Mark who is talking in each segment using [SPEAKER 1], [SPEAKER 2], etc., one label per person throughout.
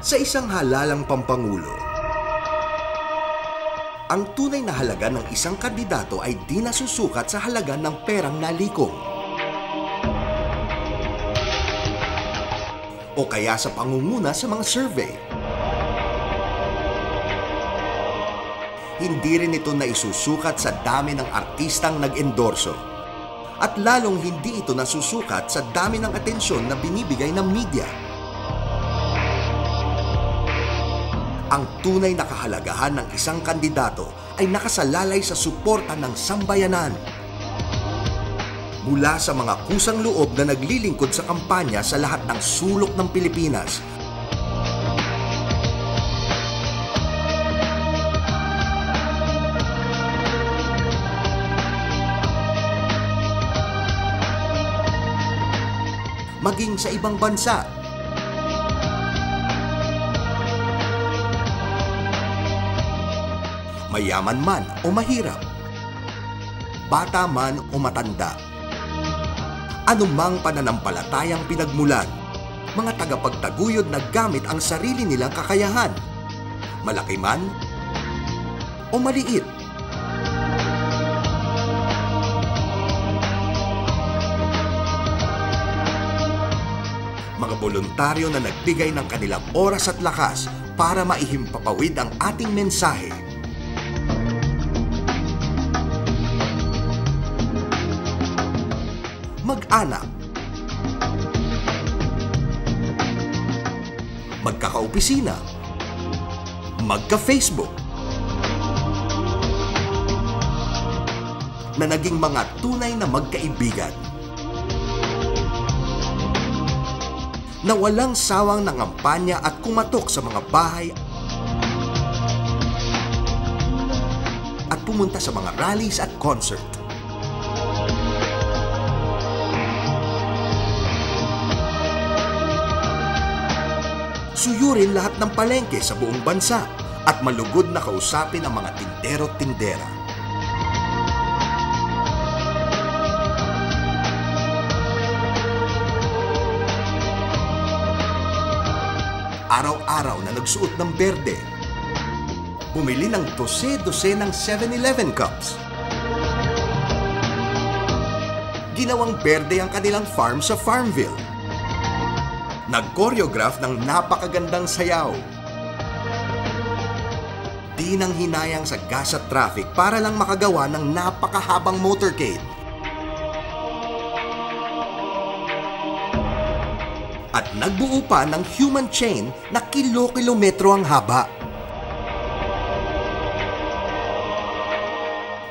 [SPEAKER 1] Sa isang halalang pampangulo, ang tunay na halaga ng isang kandidato ay di nasusukat sa halaga ng perang nalikom o kaya sa pangunguna sa mga survey. Hindi rin ito naisusukat sa dami ng artistang nag-endorso at lalong hindi ito nasusukat sa dami ng atensyon na binibigay ng media. Ang tunay na kahalagahan ng isang kandidato ay nakasalalay sa suporta ng sambayanan. Mula sa mga kusang loob na naglilingkod sa kampanya sa lahat ng sulok ng Pilipinas, maging sa ibang bansa, mayaman man o mahirap, bata man o matanda, anumang pananampalatayang pinagmulan, mga tagapagtaguyod na gamit ang sarili nilang kakayahan, malaki man o maliit. Mga voluntaryo na nagbigay ng kanilang oras at lakas para maihimpapawid ang ating mensahe. Mag-anak, magkakaopisina, magka-Facebook, na naging mga tunay na magkaibigan, na walang sawang nangampanya at kumatok sa mga bahay at pumunta sa mga rallies at concert. Suyurin lahat ng palengke sa buong bansa at malugod na kausapin ang mga tindero-tindera. Araw-araw na nagsuot ng berde. Bumili ng dose-dose ng 7-Eleven cups. Ginawang berde ang kanilang farm sa Farmville. Nag-choreograph ng napakagandang sayaw. Di nang hinayang sa gas at traffic para lang makagawa ng napakahabang motorcade. At nagbuo pa ng human chain na kilo-kilometro ang haba.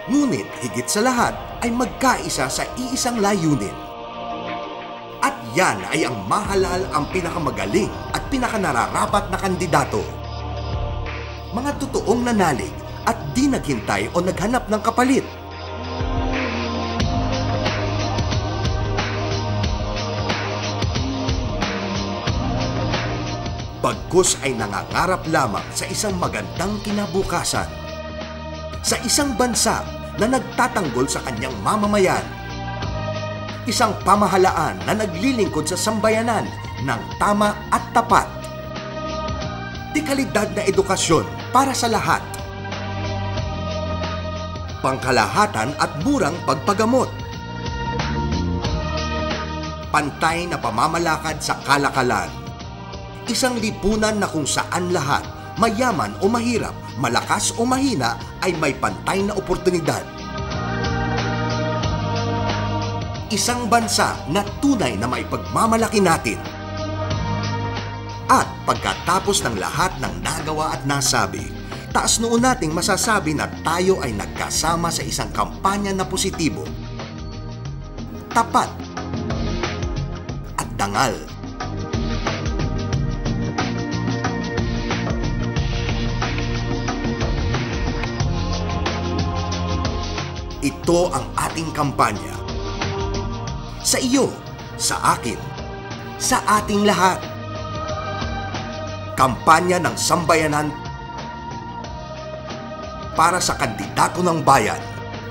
[SPEAKER 1] Ngunit higit sa lahat ay magkaisa sa iisang layunin. At yan ay ang mahalal, ang pinakamagaling at pinakanararapat na kandidato. Mga totoong nanalig at di naghintay o naghanap ng kapalit. Bagkus ay nangangarap lamang sa isang magandang kinabukasan. Sa isang bansa na nagtatanggol sa kanyang mamamayan. Isang pamahalaan na naglilingkod sa sambayanan ng tama at tapat. Dekalidad na edukasyon para sa lahat. Pangkalahatan at murang pagpagamot. Pantay na pamamalakad sa kalakalan. Isang lipunan na kung saan lahat, mayaman o mahirap, malakas o mahina, ay may pantay na oportunidad. Isang bansa na tunay na may pagmamalaki natin. At pagkatapos ng lahat ng nagawa at nasabi, taas noon nating masasabi na tayo ay nagkasama sa isang kampanya na positibo, tapat, at dangal. Ito ang ating kampanya. Sa iyo, sa akin, sa ating lahat. Kampanya ng sambayanan para sa kandidato ng bayan.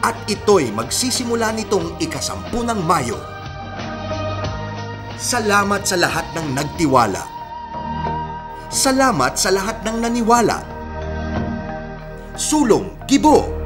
[SPEAKER 1] At ito'y magsisimula nitong ika-10 ng Mayo. Salamat sa lahat ng nagtiwala. Salamat sa lahat ng naniwala. Sulong Gibo!